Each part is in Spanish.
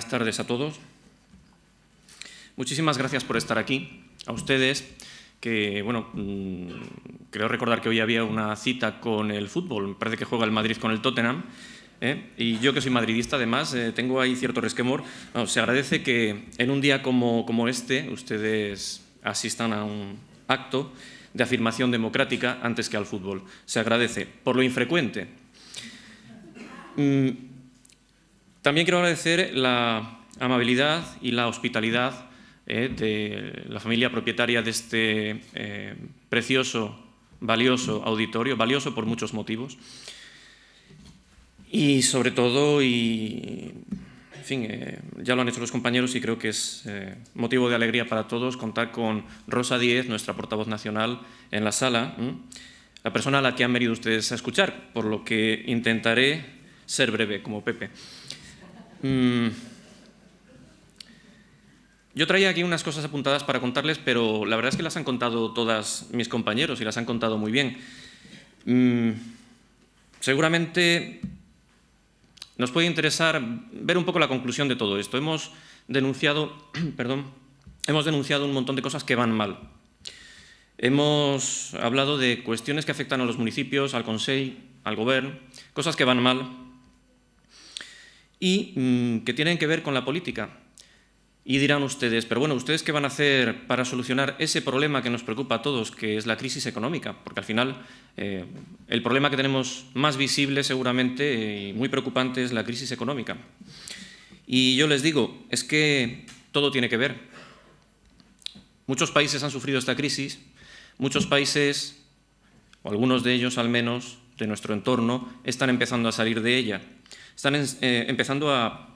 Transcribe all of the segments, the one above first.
buenas tardes a todos. Muchísimas gracias por estar aquí. A ustedes, que, bueno, creo recordar que hoy había una cita con el fútbol. Me parece que juega el Madrid con el Tottenham. Y yo, que soy madridista, además, tengo ahí cierto resquemor. Bueno, se agradece que en un día como este ustedes asistan a un acto de afirmación democrática antes que al fútbol. Se agradece por lo infrecuente. También quiero agradecer la amabilidad y la hospitalidad de la familia propietaria de este precioso, valioso auditorio, valioso por muchos motivos. Y sobre todo, en fin, ya lo han hecho los compañeros y creo que es motivo de alegría para todos contar con Rosa Díez, nuestra portavoz nacional, en la sala, la persona a la que han venido ustedes a escuchar, por lo que intentaré ser breve, como Pepe. Yo traía aquí unas cosas apuntadas para contarles, pero la verdad es que las han contado todas mis compañeros y las han contado muy bien. Seguramente nos puede interesar ver un poco la conclusión de todo esto. Hemos denunciado un montón de cosas que van mal. Hemos hablado de cuestiones que afectan a los municipios, al Consell, al Govern, cosas que van mal y que tienen que ver con la política. Y dirán ustedes, pero bueno, ¿ustedes qué van a hacer para solucionar ese problema que nos preocupa a todos, que es la crisis económica? Porque al final el problema que tenemos más visible seguramente y muy preocupante es la crisis económica. Y yo les digo, es que todo tiene que ver. Muchos países han sufrido esta crisis, muchos países, o algunos de ellos al menos, de nuestro entorno, están empezando a salir de ella. Están empezando a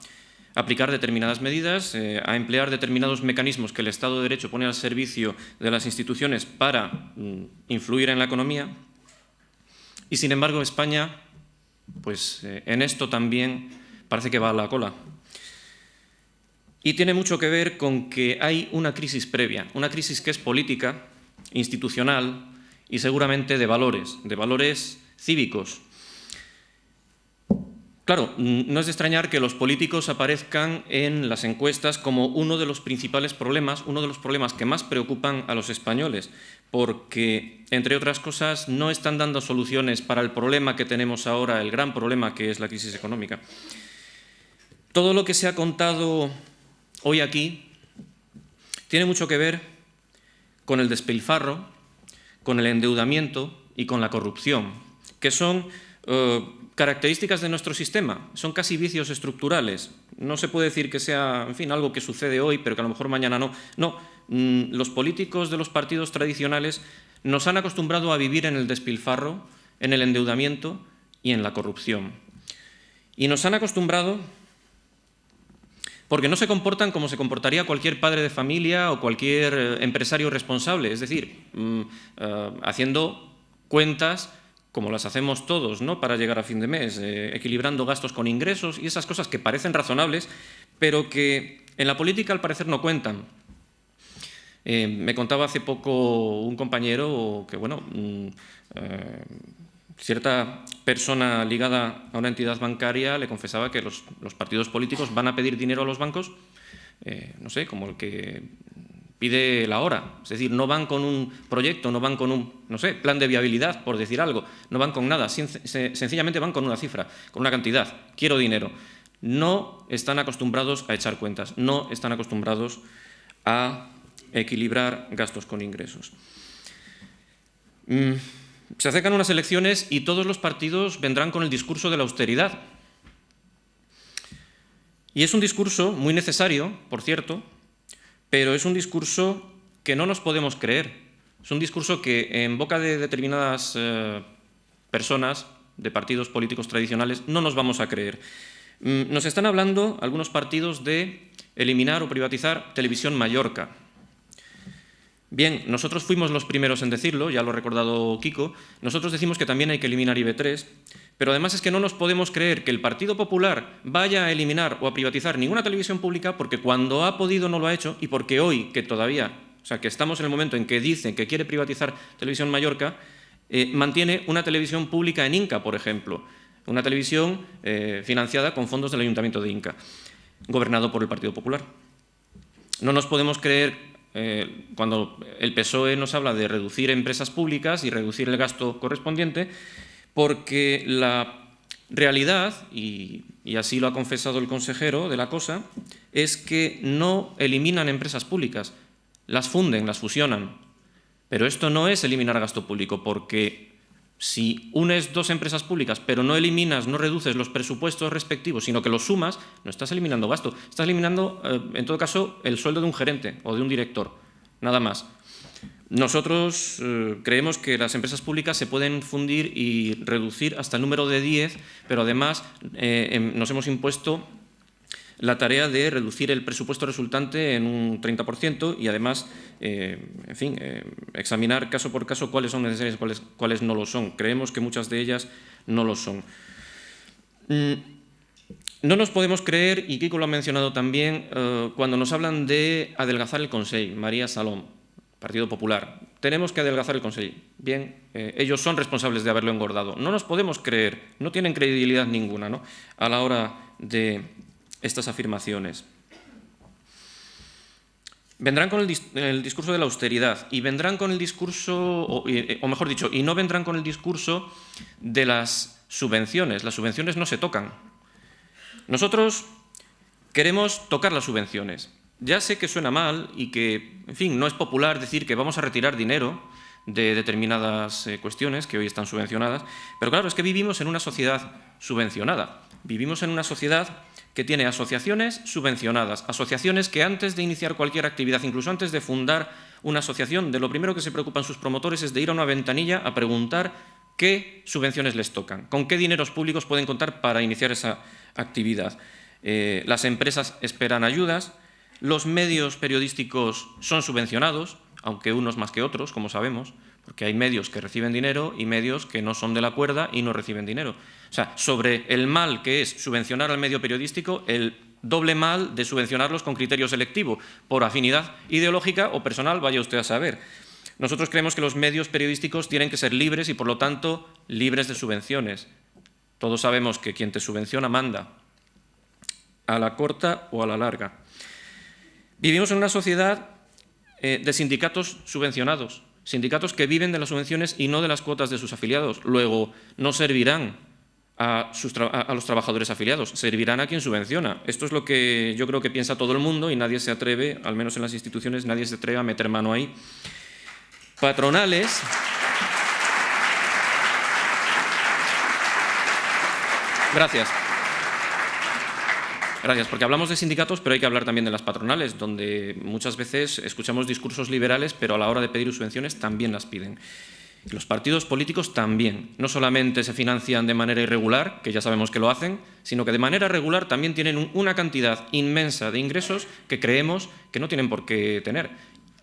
aplicar determinadas medidas, a emplear determinados mecanismos que el Estado de Derecho pone al servicio de las instituciones para influir en la economía. Y, sin embargo, España, pues en esto también parece que va a la cola. Y tiene mucho que ver con que hay una crisis previa, una crisis que es política, institucional y seguramente de valores cívicos. Claro, no es de extrañar que los políticos aparezcan en las encuestas como uno de los principales problemas, uno de los problemas que más preocupan a los españoles, porque, entre otras cosas, no están dando soluciones para el problema que tenemos ahora, el gran problema que es la crisis económica. Todo lo que se ha contado hoy aquí tiene mucho que ver con el despilfarro, con el endeudamiento y con la corrupción, que son características de nuestro sistema, son casi vicios estructurales. No se puede decir que sea, en fin, algo que sucede hoy, pero que a lo mejor mañana no. No, los políticos de los partidos tradicionales nos han acostumbrado a vivir en el despilfarro, en el endeudamiento y en la corrupción. Y nos han acostumbrado porque no se comportan como se comportaría cualquier padre de familia o cualquier empresario responsable, es decir, haciendo cuentas como las hacemos todos, ¿no?, para llegar a fin de mes, equilibrando gastos con ingresos y esas cosas que parecen razonables, pero que en la política al parecer no cuentan. Me contaba hace poco un compañero que, bueno, cierta persona ligada a una entidad bancaria le confesaba que los partidos políticos van a pedir dinero a los bancos, no sé, como el que pide la hora, es decir, no van con un proyecto, no van con un, no sé, plan de viabilidad, por decir algo, no van con nada, sencillamente van con una cifra, con una cantidad, quiero dinero. No están acostumbrados a echar cuentas, no están acostumbrados a equilibrar gastos con ingresos. Se acercan unas elecciones y todos los partidos vendrán con el discurso de la austeridad. Y es un discurso muy necesario, por cierto, pero es un discurso que no nos podemos creer. Es un discurso que en boca de determinadas personas de partidos políticos tradicionales no nos vamos a creer. Nos están hablando algunos partidos de eliminar o privatizar Televisión Mallorca. Bien, nosotros fuimos los primeros en decirlo, ya lo ha recordado Kiko. Nosotros decimos que también hay que eliminar IB3, pero además es que no nos podemos creer que el Partido Popular vaya a eliminar o a privatizar ninguna televisión pública, porque cuando ha podido no lo ha hecho, y porque hoy, que todavía, o sea, que estamos en el momento en que dice que quiere privatizar Televisión Mallorca, mantiene una televisión pública en Inca, por ejemplo, una televisión financiada con fondos del Ayuntamiento de Inca. gobernado por el Partido Popular. No nos podemos creer, cuando el PSOE nos habla de reducir empresas públicas y reducir el gasto correspondiente, porque la realidad, y así lo ha confesado el consejero de la cosa, es que no eliminan empresas públicas, las funden, las fusionan. Pero esto no es eliminar gasto público, porque si unes dos empresas públicas, pero no eliminas, no reduces los presupuestos respectivos, sino que los sumas, no estás eliminando gasto. Estás eliminando, en todo caso, el sueldo de un gerente o de un director, nada más. Nosotros creemos que las empresas públicas se pueden fundir y reducir hasta el número de 10, pero además nos hemos impuesto la tarea de reducir el presupuesto resultante en un 30% y además, en fin, examinar caso por caso cuáles son necesarias y cuáles no lo son. Creemos que muchas de ellas no lo son. No nos podemos creer, y Kiko lo ha mencionado también, cuando nos hablan de adelgazar el Consell, María Salom, Partido Popular. Tenemos que adelgazar el Consell. Bien, ellos son responsables de haberlo engordado. No nos podemos creer, no tienen credibilidad ninguna, ¿no?, a la hora de estas afirmaciones. Vendrán con el discurso de la austeridad y vendrán con el discurso, o mejor dicho, y no vendrán con el discurso de las subvenciones. Las subvenciones no se tocan. Nosotros queremos tocar las subvenciones. Ya sé que suena mal y que, en fin, no es popular decir que vamos a retirar dinero de determinadas cuestiones que hoy están subvencionadas, pero claro, es que vivimos en una sociedad subvencionada. Vivimos en una sociedad que tiene asociaciones subvencionadas, asociaciones que antes de iniciar cualquier actividad, incluso antes de fundar una asociación, de lo primero que se preocupan sus promotores es de ir a una ventanilla a preguntar qué subvenciones les tocan, con qué dineros públicos pueden contar para iniciar esa actividad. Las empresas esperan ayudas, los medios periodísticos son subvencionados, aunque unos más que otros, como sabemos, porque hay medios que reciben dinero y medios que no son de la cuerda y no reciben dinero. O sea, sobre el mal que es subvencionar al medio periodístico, el doble mal de subvencionarlos con criterio selectivo, por afinidad ideológica o personal, vaya usted a saber. Nosotros creemos que los medios periodísticos tienen que ser libres y, por lo tanto, libres de subvenciones. Todos sabemos que quien te subvenciona manda, a la corta o a la larga. Vivimos en una sociedad de sindicatos subvencionados, sindicatos que viven de las subvenciones y no de las cuotas de sus afiliados. Luego, no servirán a los trabajadores afiliados, servirán a quien subvenciona. Esto es lo que yo creo que piensa todo el mundo y nadie se atreve, al menos en las instituciones, nadie se atreve a meter mano ahí. Patronales. Gracias. Gracias, porque hablamos de sindicatos, pero hay que hablar también de las patronales, donde muchas veces escuchamos discursos liberales, pero a la hora de pedir subvenciones también las piden. Los partidos políticos también, no solamente se financian de manera irregular, que ya sabemos que lo hacen, sino que de manera regular también tienen una cantidad inmensa de ingresos que creemos que no tienen por qué tener.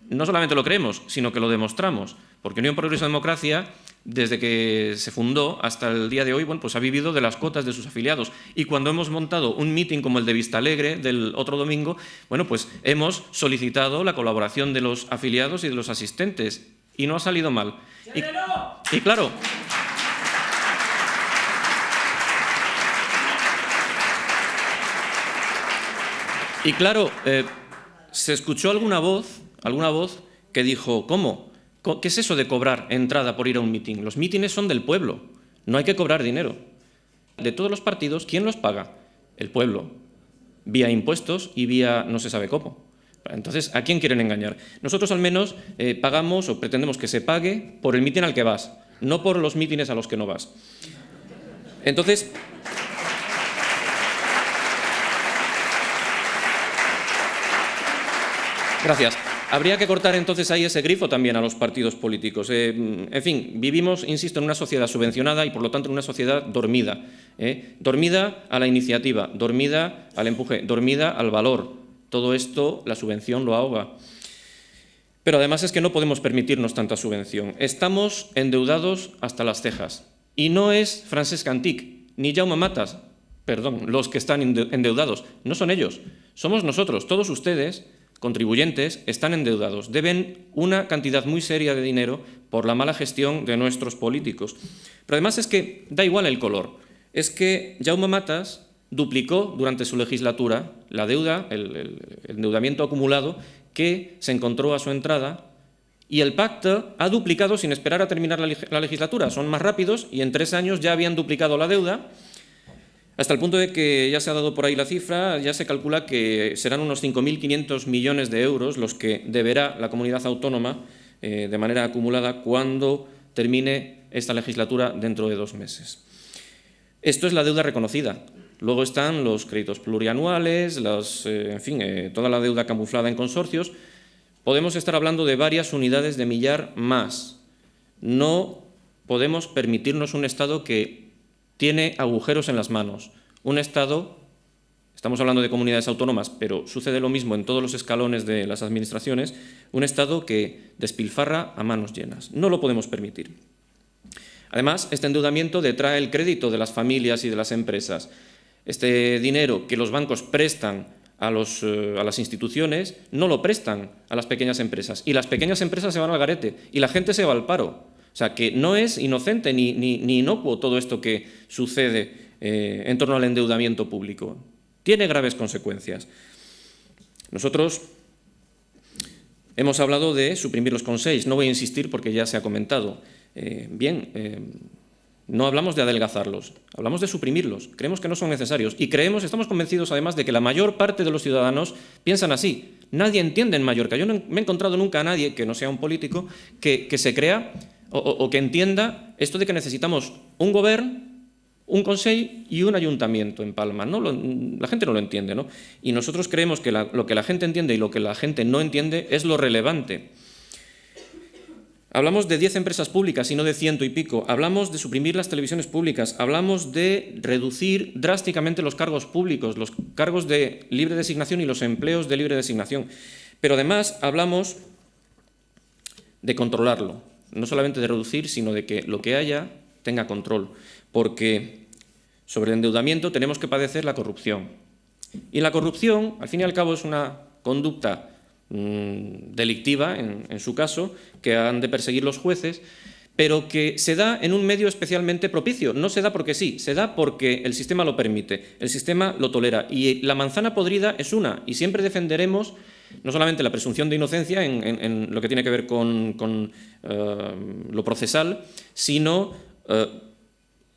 No solamente lo creemos, sino que lo demostramos, porque Unión Progreso y Democracia, desde que se fundó hasta el día de hoy, bueno, pues ha vivido de las cuotas de sus afiliados. Y cuando hemos montado un mitin como el de Vistalegre del otro domingo, bueno, pues hemos solicitado la colaboración de los afiliados y de los asistentes, y no ha salido mal. Y claro, se escuchó alguna voz que dijo, ¿cómo? ¿Qué es eso de cobrar entrada por ir a un mitin? Los mítines son del pueblo, no hay que cobrar dinero. De todos los partidos, ¿quién los paga? El pueblo, vía impuestos y vía no se sabe cómo. Entonces, ¿a quién quieren engañar? Nosotros al menos pagamos o pretendemos que se pague por el mitin al que vas, no por los mítines a los que no vas. Entonces, gracias. Habría que cortar entonces ahí ese grifo también a los partidos políticos. En fin, vivimos, insisto, en una sociedad subvencionada y por lo tanto en una sociedad dormida. Dormida a la iniciativa, dormida al empuje, dormida al valor. Todo esto, la subvención lo ahoga. Pero además es que no podemos permitirnos tanta subvención. Estamos endeudados hasta las cejas. Y no es Francesc Antich ni Jaume Matas, perdón, los que están endeudados. No son ellos, somos nosotros, todos ustedes, contribuyentes, están endeudados. Deben una cantidad muy seria de dinero por la mala gestión de nuestros políticos. Pero además es que da igual el color. Es que Jaume Matas duplicó durante su legislatura la deuda, el endeudamiento acumulado que se encontró a su entrada, y el pacto ha duplicado sin esperar a terminar la legislatura. Son más rápidos y en 3 años ya habían duplicado la deuda, hasta el punto de que ya se ha dado por ahí la cifra, ya se calcula que serán unos 5.500 millones de euros los que deberá la comunidad autónoma de manera acumulada cuando termine esta legislatura dentro de 2 meses. Esto es la deuda reconocida. Luego están los créditos plurianuales, toda la deuda camuflada en consorcios. Podemos estar hablando de varias unidades de millar más. No podemos permitirnos un Estado que tiene agujeros en las manos. Un Estado, estamos hablando de comunidades autónomas, pero sucede lo mismo en todos los escalones de las administraciones, un Estado que despilfarra a manos llenas. No lo podemos permitir. Además, este endeudamiento detrae el crédito de las familias y de las empresas. Este dinero que los bancos prestan a las instituciones no lo prestan a las pequeñas empresas. Y las pequeñas empresas se van al garete y la gente se va al paro. O sea, que no es inocente ni inocuo todo esto que sucede en torno al endeudamiento público. Tiene graves consecuencias. Nosotros hemos hablado de suprimir los consells. No voy a insistir porque ya se ha comentado. No hablamos de adelgazarlos, hablamos de suprimirlos. Creemos que no son necesarios y estamos convencidos además de que la mayor parte de los ciudadanos piensan así. Nadie entiende en Mallorca. Yo no me he encontrado nunca a nadie que no sea un político que se crea o que entienda esto de que necesitamos un gobierno, un consell y un ayuntamiento en Palma. La gente no lo entiende, ¿no? Y nosotros creemos que lo que la gente entiende y lo que la gente no entiende es lo relevante. Hablamos de 10 empresas públicas y no de 100 y pico. Hablamos de suprimir las televisiones públicas. Hablamos de reducir drásticamente los cargos públicos, los cargos de libre designación y los empleos de libre designación. Pero además hablamos de controlarlo. No solamente de reducir, sino de que lo que haya tenga control. Porque sobre el endeudamiento tenemos que padecer la corrupción. Y la corrupción, al fin y al cabo, es una conducta delictiva, en su caso, que han de perseguir los jueces, pero que se da en un medio especialmente propicio. No se da porque sí, se da porque el sistema lo permite, el sistema lo tolera. Y la manzana podrida es una, y siempre defenderemos no solamente la presunción de inocencia en lo que tiene que ver con lo procesal, sino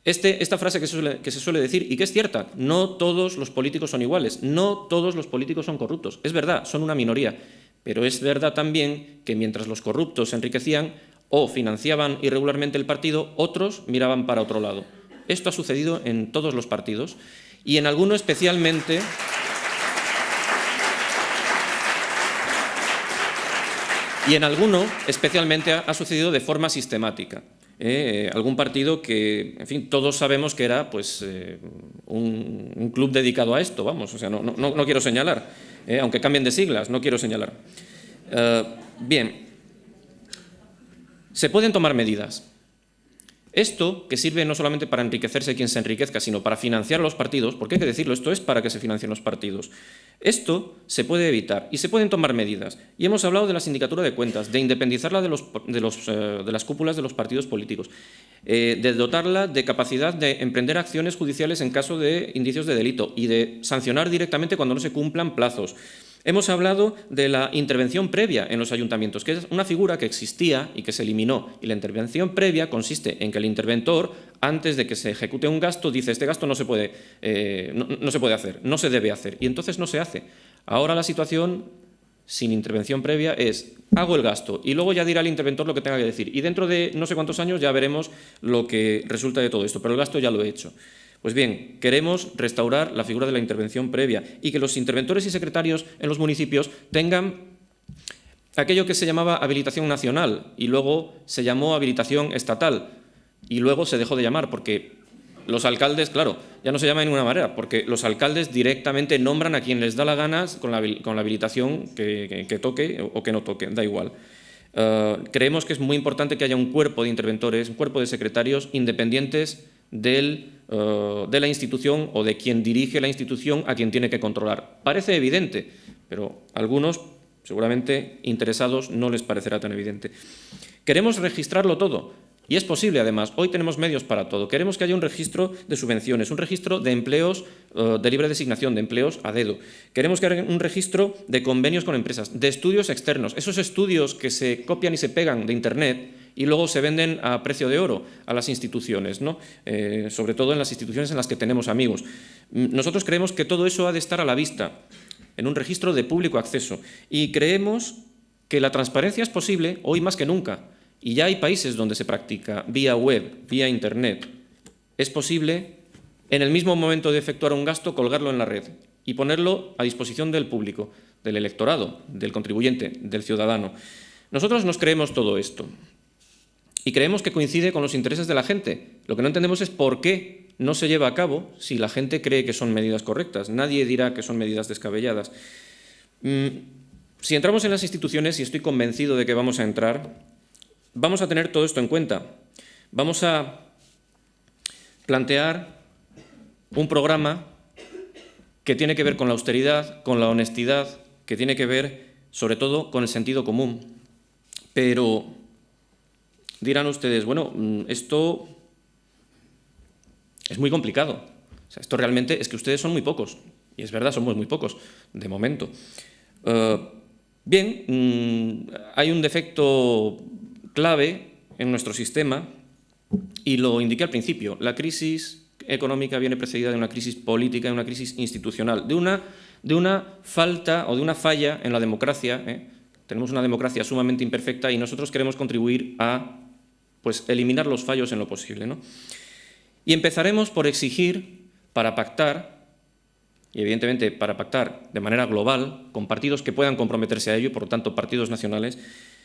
esta frase que se suele decir, y que es cierta: no todos los políticos son iguales, no todos los políticos son corruptos. Es verdad, son una minoría. Pero es verdad también que mientras los corruptos se enriquecían o financiaban irregularmente el partido, otros miraban para otro lado. Esto ha sucedido en todos los partidos y en alguno especialmente ha sucedido de forma sistemática. Algún partido que, en fin, todos sabemos que era pues, un club dedicado a esto, vamos, o sea, no quiero señalar, aunque cambien de siglas, no quiero señalar. Bien, se pueden tomar medidas. Esto, que sirve no solamente para enriquecerse quien se enriquezca, sino para financiar los partidos, porque hay que decirlo, esto es para que se financien los partidos. Esto se puede evitar y se pueden tomar medidas. Y hemos hablado de la sindicatura de cuentas, de independizarla de las cúpulas de los partidos políticos, de dotarla de capacidad de emprender acciones judiciales en caso de indicios de delito y de sancionar directamente cuando no se cumplan plazos. Hemos hablado de la intervención previa en los ayuntamientos, que es una figura que existía y que se eliminó. Y la intervención previa consiste en que el interventor, antes de que se ejecute un gasto, dice: este gasto no se puede hacer, no se debe hacer. Y entonces no se hace. Ahora la situación, sin intervención previa, es: hago el gasto y luego ya dirá el interventor lo que tenga que decir. Y dentro de no sé cuántos años ya veremos lo que resulta de todo esto, pero el gasto ya lo he hecho. Pues bien, queremos restaurar la figura de la intervención previa y que los interventores y secretarios en los municipios tengan aquello que se llamaba habilitación nacional y luego se llamó habilitación estatal y luego se dejó de llamar porque los alcaldes, claro, ya no se llama de ninguna manera, porque los alcaldes directamente nombran a quien les da la gana con la habilitación que toque o que no toque, da igual. Creemos que es muy importante que haya un cuerpo de interventores, un cuerpo de secretarios independientes de la institución o de quien dirige la institución a quien tiene que controlar. Parece evidente, pero a algunos, seguramente interesados, no les parecerá tan evidente. Queremos registrarlo todo. Y es posible, además. Hoy tenemos medios para todo. Queremos que haya un registro de subvenciones, un registro de empleos de libre designación, de empleos a dedo. Queremos que haya un registro de convenios con empresas, de estudios externos. Esos estudios que se copian y se pegan de Internet y luego se venden a precio de oro a las instituciones, ¿no? Sobre todo en las instituciones en las que tenemos amigos. Nosotros creemos que todo eso ha de estar a la vista, en un registro de público acceso. Y creemos que la transparencia es posible hoy más que nunca. Y ya hay países donde se practica vía web, vía Internet. Es posible, en el mismo momento de efectuar un gasto, colgarlo en la red y ponerlo a disposición del público, del electorado, del contribuyente, del ciudadano. Nosotros nos creemos todo esto y creemos que coincide con los intereses de la gente. Lo que no entendemos es por qué no se lleva a cabo si la gente cree que son medidas correctas. Nadie dirá que son medidas descabelladas. Si entramos en las instituciones, y estoy convencido de que vamos a entrar, vamos a tener todo esto en cuenta. Vamos a plantear un programa que tiene que ver con la austeridad, con la honestidad, que tiene que ver, sobre todo, con el sentido común. Pero dirán ustedes, bueno, esto es muy complicado. O sea, esto realmente es que ustedes son muy pocos. Y es verdad, somos muy pocos, de momento. Bien, hay un defecto clave en nuestro sistema y lo indiqué al principio. La crisis económica viene precedida de una crisis política, de una crisis institucional, de una falta o de una falla en la democracia. Tenemos una democracia sumamente imperfecta y nosotros queremos contribuir a eliminar los fallos en lo posible, ¿no? Y empezaremos por exigir, para pactar, y evidentemente para pactar de manera global, con partidos que puedan comprometerse a ello, por lo tanto partidos nacionales,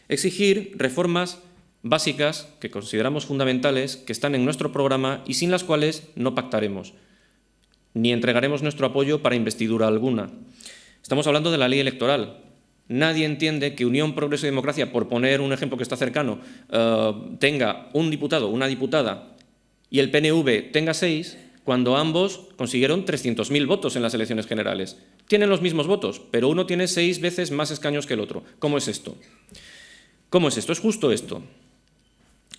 exigir reformas básicas que consideramos fundamentales, que están en nuestro programa y sin las cuales no pactaremos, ni entregaremos nuestro apoyo para investidura alguna. Estamos hablando de la ley electoral. Nadie entiende que Unión, Progreso y Democracia, por poner un ejemplo que está cercano, tenga un diputado, una diputada, y el PNV tenga 6, cuando ambos consiguieron 300.000 votos en las elecciones generales. Tienen los mismos votos, pero uno tiene 6 veces más escaños que el otro. ¿Cómo es esto? ¿Cómo es esto? ¿Es justo esto?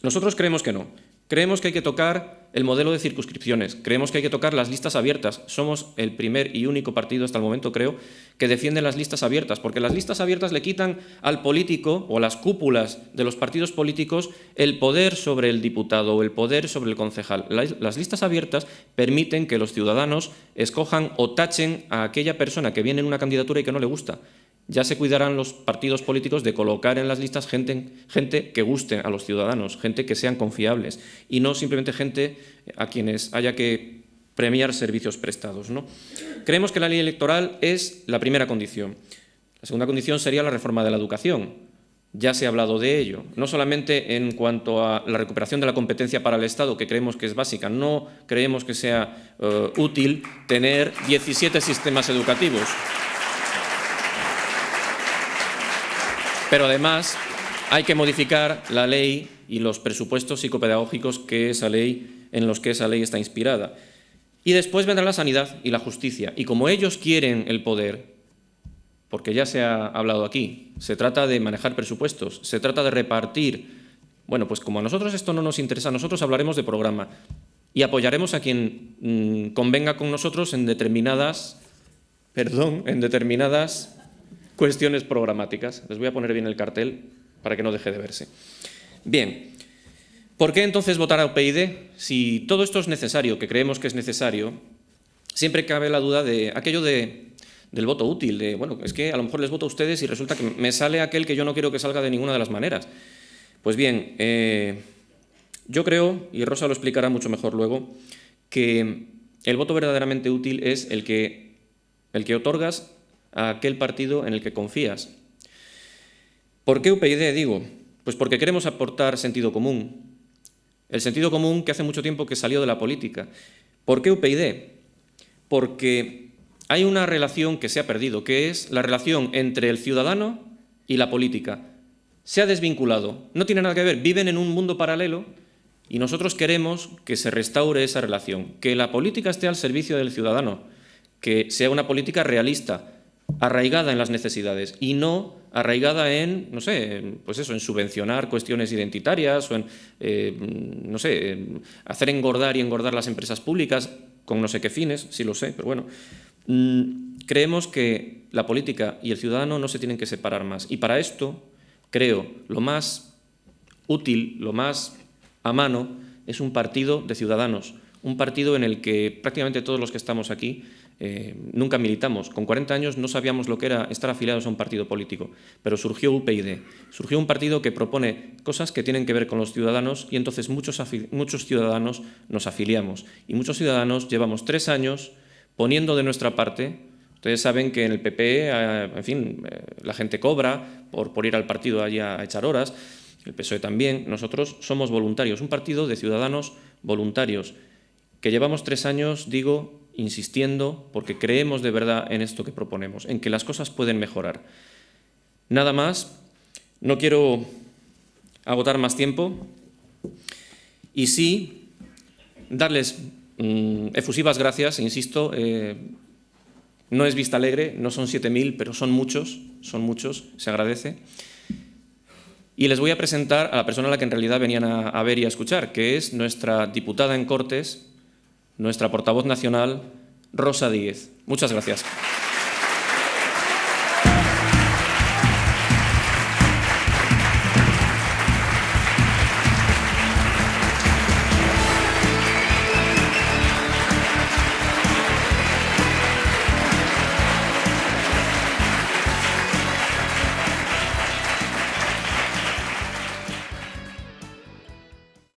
Nosotros creemos que no. Creemos que hay que tocar el modelo de circunscripciones. Creemos que hay que tocar las listas abiertas. Somos el primer y único partido hasta el momento, creo, que defiende las listas abiertas, porque las listas abiertas le quitan al político o a las cúpulas de los partidos políticos el poder sobre el diputado o el poder sobre el concejal. Las listas abiertas permiten que los ciudadanos escojan o tachen a aquella persona que viene en una candidatura y que no le gusta. Ya se cuidarán los partidos políticos de colocar en las listas gente que guste a los ciudadanos, gente que sean confiables y no simplemente gente a quienes haya que premiar servicios prestados, ¿no? Creemos que la ley electoral es la primera condición. La segunda condición sería la reforma de la educación. Ya se ha hablado de ello, no solamente en cuanto a la recuperación de la competencia para el Estado, que creemos que es básica, no creemos que sea útil tener 17 sistemas educativos. Pero además hay que modificar la ley y los presupuestos psicopedagógicos en los que esa ley está inspirada. Y después vendrá la sanidad y la justicia. Y como ellos quieren el poder, porque ya se ha hablado aquí, se trata de manejar presupuestos, se trata de repartir. Bueno, pues como a nosotros esto no nos interesa, nosotros hablaremos de programa y apoyaremos a quien convenga con nosotros en determinadas cuestiones programáticas. Les voy a poner bien el cartel para que no deje de verse. Bien, ¿por qué entonces votar a UPyD? Si todo esto es necesario, que creemos que es necesario, siempre cabe la duda de aquello del voto útil, de, bueno, es que a lo mejor les voto a ustedes y resulta que me sale aquel que yo no quiero que salga de ninguna de las maneras. Pues bien, yo creo, y Rosa lo explicará mucho mejor luego, que el voto verdaderamente útil es el que otorgas a aquel partido en el que confías. ¿Por qué UPyD, digo? Pues porque queremos aportar sentido común. El sentido común que hace mucho tiempo que salió de la política. ¿Por qué UPyD? Porque hay una relación que se ha perdido, que es la relación entre el ciudadano y la política. Se ha desvinculado, no tiene nada que ver, viven en un mundo paralelo y nosotros queremos que se restaure esa relación, que la política esté al servicio del ciudadano, que sea una política realista, arraigada en las necesidades y no arraigada en, no sé, pues eso, en subvencionar cuestiones identitarias o en, no sé, hacer engordar y engordar las empresas públicas con no sé qué fines, sí lo sé, pero bueno. Creemos que la política y el ciudadano no se tienen que separar más. Y para esto, creo, lo más útil, lo más a mano, es un partido de ciudadanos, un partido en el que prácticamente todos los que estamos aquí nunca militamos. Con 40 años no sabíamos lo que era estar afiliados a un partido político, pero surgió UPyD. Surgió un partido que propone cosas que tienen que ver con los ciudadanos y entonces muchos ciudadanos nos afiliamos. Y muchos ciudadanos llevamos 3 años poniendo de nuestra parte. Ustedes saben que en el PP, en fin, la gente cobra por ir al partido allí a echar horas, el PSOE también. Nosotros somos voluntarios, un partido de ciudadanos voluntarios, que llevamos 3 años, digo, insistiendo, porque creemos de verdad en esto que proponemos, en que las cosas pueden mejorar. Nada más, no quiero agotar más tiempo y sí darles efusivas gracias, insisto, no es vista alegre, no son 7.000, pero son muchos, se agradece. Y les voy a presentar a la persona a la que en realidad venían a ver y a escuchar, que es nuestra diputada en Cortes, nuestra portavoz nacional, Rosa Díez. Muchas gracias.